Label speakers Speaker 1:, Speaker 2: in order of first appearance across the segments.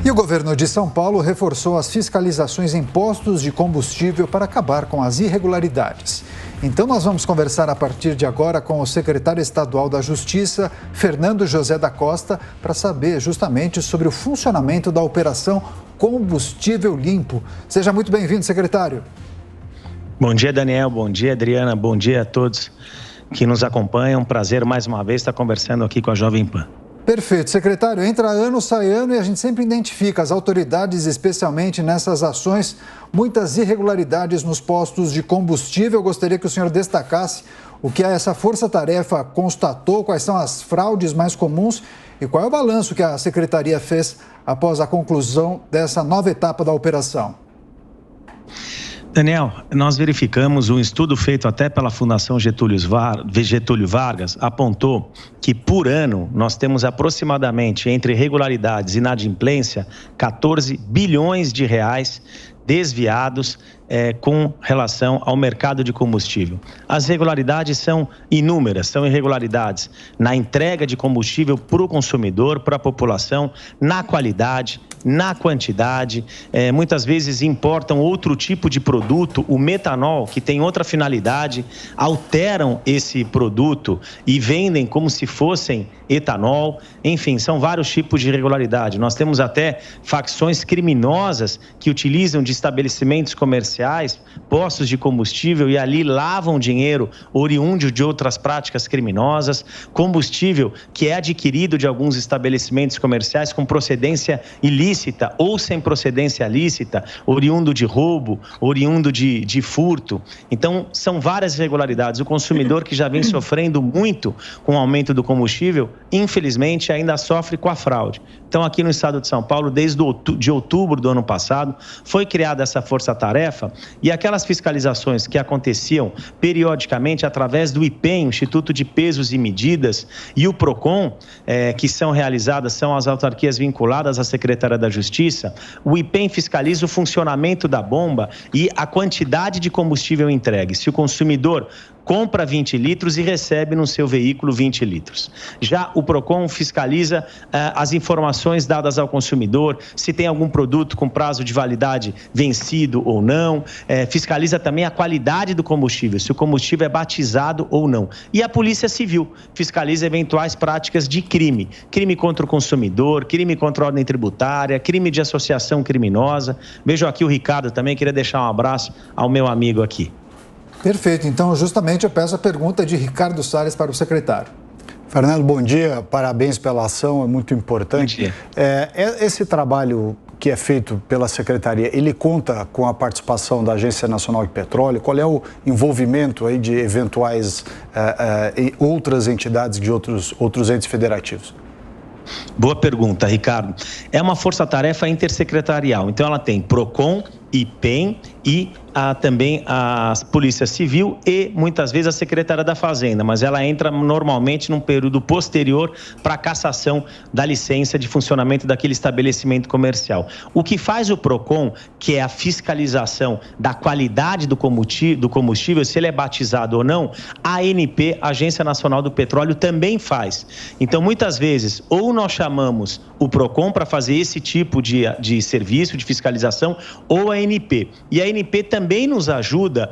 Speaker 1: E o governo de São Paulo reforçou as fiscalizações em postos de combustível para acabar com as irregularidades. Então nós vamos conversar a partir de agora com o secretário estadual da Justiça, Fernando José da Costa, para saber justamente sobre o funcionamento da operação Combustível Limpo. Seja muito bem-vindo, secretário.
Speaker 2: Bom dia, Daniel. Bom dia, Adriana. Bom dia a todos que nos acompanham. Prazer mais uma vez estar conversando aqui com a Jovem Pan.
Speaker 1: Perfeito. Secretário, entra ano, sai ano e a gente sempre identifica as autoridades, especialmente nessas ações, muitas irregularidades nos postos de combustível. Eu gostaria que o senhor destacasse o que essa força-tarefa constatou, quais são as fraudes mais comuns e qual é o balanço que a secretaria fez após a conclusão dessa nova etapa da operação.
Speaker 2: Daniel, nós verificamos um estudo feito até pela Fundação Getúlio Vargas, apontou que por ano nós temos aproximadamente, entre irregularidades e inadimplência, 14 bilhões de reais desviados com relação ao mercado de combustível. As irregularidades são inúmeras, são irregularidades na entrega de combustível para o consumidor, para a população, na qualidade, na quantidade, muitas vezes importam outro tipo de produto, o metanol, que tem outra finalidade, alteram esse produto e vendem como se fossem etanol, enfim, são vários tipos de irregularidade. Nós temos até facções criminosas que utilizam de estabelecimentos comerciais, postos de combustível e ali lavam dinheiro oriundo de outras práticas criminosas, combustível que é adquirido de alguns estabelecimentos comerciais com procedência ilícita ou sem procedência lícita, oriundo de roubo, oriundo de furto. Então, são várias irregularidades. O consumidor que já vem sofrendo muito com o aumento do combustível, infelizmente, ainda sofre com a fraude. Então, aqui no estado de São Paulo, desde outubro do ano passado, foi criada essa força-tarefa e aquelas fiscalizações que aconteciam periodicamente através do IPEM, Instituto de Pesos e Medidas, e o PROCON, que são realizadas, são as autarquias vinculadas à Secretaria da Justiça. O IPEM fiscaliza o funcionamento da bomba e a quantidade de combustível entregue. Se o consumidor compra 20 litros e recebe no seu veículo 20 litros. Já o PROCON fiscaliza as informações dadas ao consumidor, se tem algum produto com prazo de validade vencido ou não, fiscaliza também a qualidade do combustível, se o combustível é batizado ou não. E a Polícia Civil fiscaliza eventuais práticas de crime, crime contra o consumidor, crime contra a ordem tributária, crime de associação criminosa. Vejo aqui o Ricardo também, queria deixar um abraço ao meu amigo aqui.
Speaker 1: Perfeito. Então, justamente, eu peço a pergunta de Ricardo Salles para o secretário.
Speaker 3: Fernando, bom dia. Parabéns pela ação, é muito importante.
Speaker 2: Bom dia.
Speaker 3: Esse trabalho que é feito pela Secretaria, ele conta com a participação da Agência Nacional de Petróleo? Qual é o envolvimento aí de eventuais outras entidades de outros entes federativos?
Speaker 2: Boa pergunta, Ricardo. É uma força-tarefa intersecretarial, então ela tem PROCON, IPEM e também a Polícia Civil e muitas vezes a Secretaria da Fazenda, mas ela entra normalmente num período posterior para a cassação da licença de funcionamento daquele estabelecimento comercial. O que faz o PROCON, que é a fiscalização da qualidade do combustível, se ele é batizado ou não, a ANP, Agência Nacional do Petróleo, também faz. Então, muitas vezes, ou nós chamamos o PROCON para fazer esse tipo de serviço, de fiscalização, ou a ANP. E a ANP também nos ajuda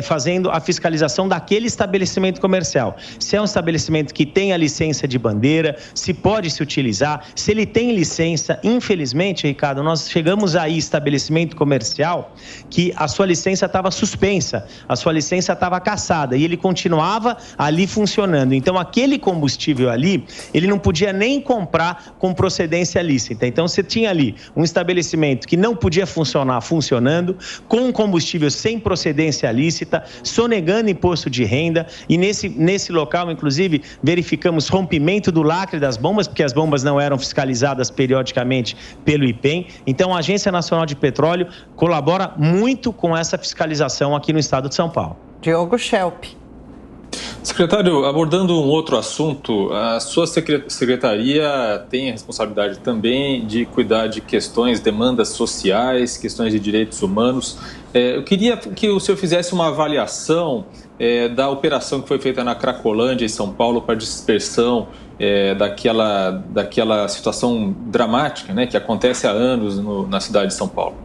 Speaker 2: fazendo a fiscalização daquele estabelecimento comercial. Se é um estabelecimento que tem a licença de bandeira, se pode se utilizar, se ele tem licença. Infelizmente, Ricardo, nós chegamos aí estabelecimento comercial que a sua licença estava suspensa, a sua licença estava cassada e ele continuava ali funcionando. Então, aquele combustível ali, ele não podia nem comprar com procedência lícita. Então, você tinha ali um estabelecimento que não podia funcionar funcionando, com combustível sem procedência lícita, sonegando imposto de renda, e nesse local, inclusive, verificamos rompimento do lacre das bombas, porque as bombas não eram fiscalizadas periodicamente pelo IPEM. Então, a Agência Nacional de Petróleo colabora muito com essa fiscalização aqui no estado de São Paulo.
Speaker 4: Diogo Schelp.
Speaker 5: Secretário, abordando um outro assunto, a sua secretaria tem a responsabilidade também de cuidar de questões, demandas sociais, questões de direitos humanos. Eu queria que o senhor fizesse uma avaliação da operação que foi feita na Cracolândia, em São Paulo, para dispersão daquela situação dramática, né, que acontece há anos na cidade de São Paulo?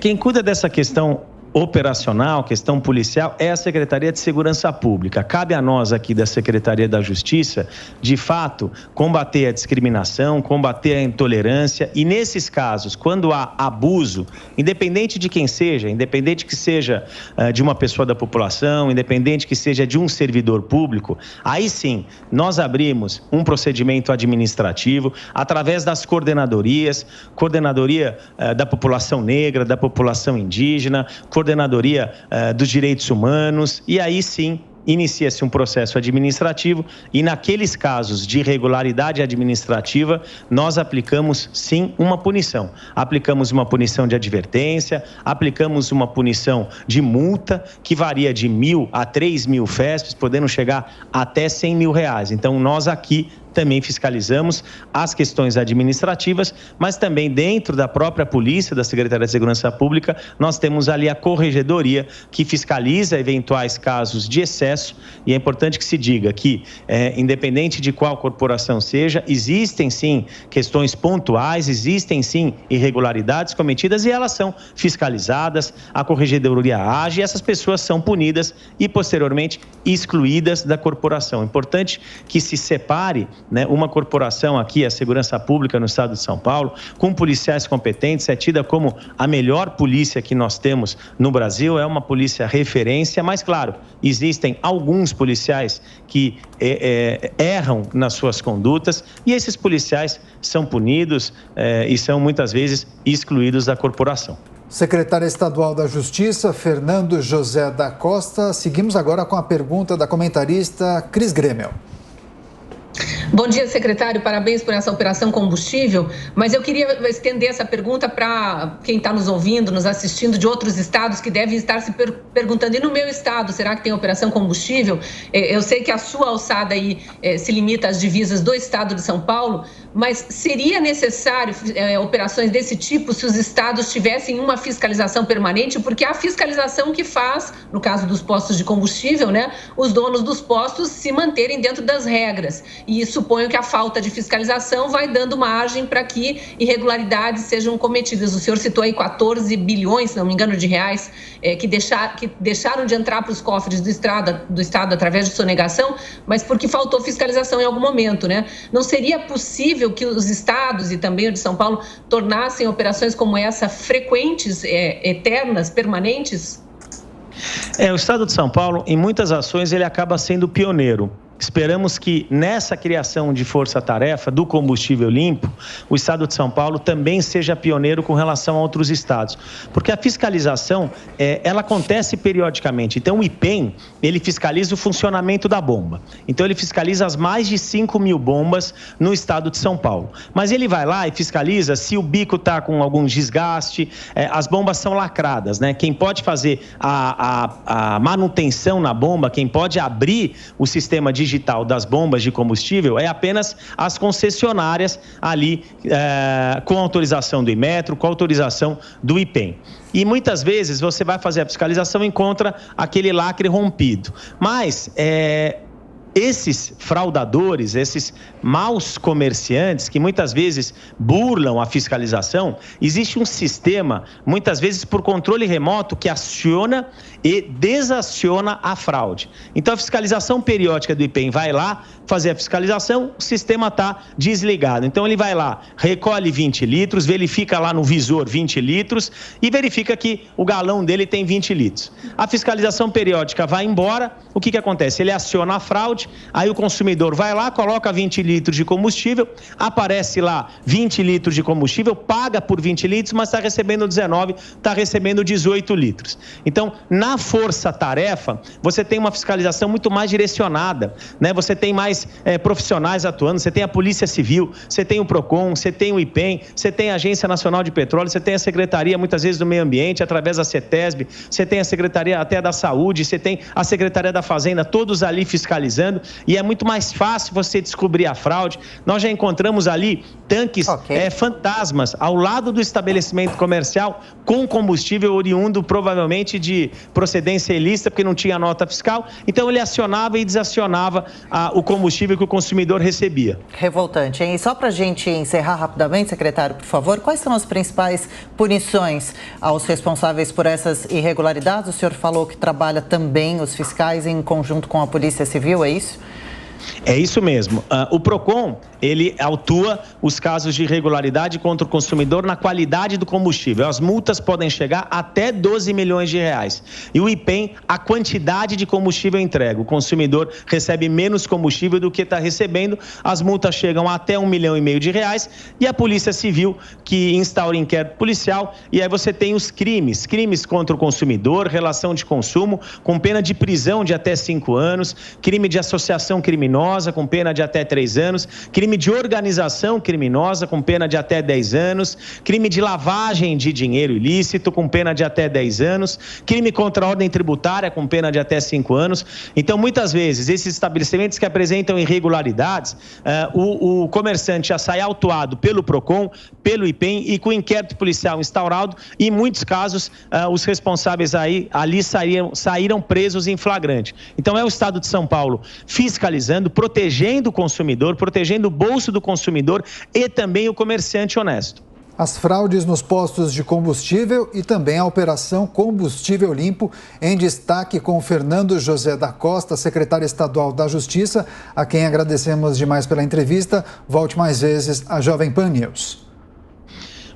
Speaker 2: Quem cuida dessa questão operacional, questão policial, é a Secretaria de Segurança Pública. Cabe a nós aqui da Secretaria da Justiça, de fato, combater a discriminação, combater a intolerância e, nesses casos, quando há abuso, independente de quem seja, independente que seja de uma pessoa da população, independente que seja de um servidor público, aí sim, nós abrimos um procedimento administrativo através das coordenadoria da população negra, da população indígena, coordenadoria dos direitos humanos, e aí sim inicia-se um processo administrativo e naqueles casos de irregularidade administrativa nós aplicamos sim uma punição. Aplicamos uma punição de advertência, aplicamos uma punição de multa que varia de 1.000 a 3.000 FESPs, podendo chegar até R$100.000. Então nós aqui também fiscalizamos as questões administrativas, mas também dentro da própria polícia, da Secretaria de Segurança Pública, nós temos ali a corregedoria que fiscaliza eventuais casos de excesso, e é importante que se diga que, independente de qual corporação seja, existem sim questões pontuais, existem sim irregularidades cometidas e elas são fiscalizadas, a corregedoria age e essas pessoas são punidas e posteriormente excluídas da corporação. É importante que se separe, né, uma corporação aqui, a Segurança Pública no estado de São Paulo, com policiais competentes, é tida como a melhor polícia que nós temos no Brasil, é uma polícia referência, mas claro, existem alguns policiais que erram nas suas condutas e esses policiais são punidos e são muitas vezes excluídos da corporação.
Speaker 1: Secretário Estadual da Justiça, Fernando José da Costa. Seguimos agora com a pergunta da comentarista Cris Grêmio.
Speaker 4: Bom dia, secretário. Parabéns por essa operação combustível, mas eu queria estender essa pergunta para quem está nos ouvindo, nos assistindo de outros estados que devem estar se perguntando, e no meu estado, será que tem operação combustível? Eu sei que a sua alçada aí se limita às divisas do estado de São Paulo, mas seria necessário operações desse tipo se os estados tivessem uma fiscalização permanente? Porque é a fiscalização que faz, no caso dos postos de combustível, né, os donos dos postos se manterem dentro das regras. E suponho que a falta de fiscalização vai dando margem para que irregularidades sejam cometidas. O senhor citou aí 14 bilhões, se não me engano, de reais que deixaram de entrar para os cofres do Estado através de sonegação, mas porque faltou fiscalização em algum momento, né? Não seria possível que os estados e também o de São Paulo tornassem operações como essa frequentes, eternas, permanentes?
Speaker 2: O estado de São Paulo, em muitas ações, ele acaba sendo pioneiro. Esperamos que nessa criação de força-tarefa do combustível limpo, o estado de São Paulo também seja pioneiro com relação a outros estados. Porque a fiscalização, ela acontece periodicamente. Então o IPEM, ele fiscaliza o funcionamento da bomba. Então ele fiscaliza as mais de 5.000 bombas no estado de São Paulo. Mas ele vai lá e fiscaliza se o bico está com algum desgaste, as bombas são lacradas, né? Quem pode fazer a manutenção na bomba, quem pode abrir o sistema digital das bombas de combustível é apenas as concessionárias ali com autorização do Inmetro, com autorização do IPEM. E muitas vezes você vai fazer a fiscalização e encontra aquele lacre rompido. Mas esses fraudadores, esses maus comerciantes que muitas vezes burlam a fiscalização, existe um sistema, muitas vezes por controle remoto, que aciona e desaciona a fraude. Então a fiscalização periódica do IPEM vai lá fazer a fiscalização, o sistema está desligado. Então ele vai lá, recolhe 20 litros, verifica lá no visor 20 litros e verifica que o galão dele tem 20 litros. A fiscalização periódica vai embora, o que acontece? Ele aciona a fraude, aí o consumidor vai lá, coloca 20 litros de combustível, aparece lá 20 litros de combustível, paga por 20 litros, mas está recebendo 19, está recebendo 18 litros. Então, na força-tarefa, você tem uma fiscalização muito mais direcionada, né? Você tem mais profissionais atuando, você tem a Polícia Civil, você tem o PROCON, você tem o IPEM, você tem a Agência Nacional de Petróleo, você tem a Secretaria, muitas vezes, do Meio Ambiente, através da CETESB, você tem a Secretaria até da Saúde, você tem a Secretaria da Fazenda, todos ali fiscalizando. fiscalizando e é muito mais fácil você descobrir a fraude. Nós já encontramos ali tanques fantasmas ao lado do estabelecimento comercial com combustível oriundo provavelmente de procedência ilícita, porque não tinha nota fiscal. Então ele acionava e desacionava o combustível que o consumidor recebia.
Speaker 6: Revoltante, hein? E só para a gente encerrar rapidamente, secretário, por favor, quais são as principais punições aos responsáveis por essas irregularidades? O senhor falou que trabalha também os fiscais em conjunto com a Polícia Civil, é isso?
Speaker 2: É isso mesmo. O PROCON, ele autua os casos de irregularidade contra o consumidor na qualidade do combustível. As multas podem chegar até 12 milhões de reais. E o IPEM, a quantidade de combustível entregue. O consumidor recebe menos combustível do que está recebendo. As multas chegam até 1,5 milhão de reais. E a Polícia Civil, que instaura inquérito policial. E aí você tem os crimes. Crimes contra o consumidor, relação de consumo, com pena de prisão de até 5 anos. Crime de associação criminosa, com pena de até 3 anos, crime de organização criminosa, com pena de até 10 anos, crime de lavagem de dinheiro ilícito, com pena de até 10 anos, crime contra a ordem tributária, com pena de até 5 anos. Então, muitas vezes, esses estabelecimentos que apresentam irregularidades, o comerciante já sai autuado pelo PROCON, pelo IPEM e com inquérito policial instaurado, e em muitos casos, os responsáveis ali saíram presos em flagrante. Então, é o Estado de São Paulo fiscalizando, protegendo o consumidor, protegendo o bolso do consumidor e também o comerciante honesto.
Speaker 1: As fraudes nos postos de combustível e também a Operação Combustível Limpo, em destaque com Fernando José da Costa, secretário estadual da Justiça, a quem agradecemos demais pela entrevista. Volte mais vezes à Jovem Pan News.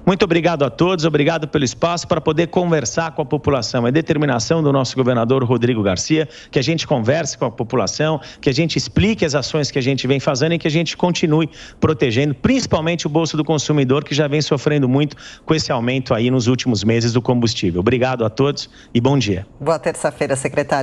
Speaker 2: Muito obrigado a todos, obrigado pelo espaço para poder conversar com a população. É determinação do nosso governador Rodrigo Garcia que a gente converse com a população, que a gente explique as ações que a gente vem fazendo e que a gente continue protegendo, principalmente o bolso do consumidor, que já vem sofrendo muito com esse aumento aí nos últimos meses do combustível. Obrigado a todos e bom dia.
Speaker 6: Boa terça-feira, secretário.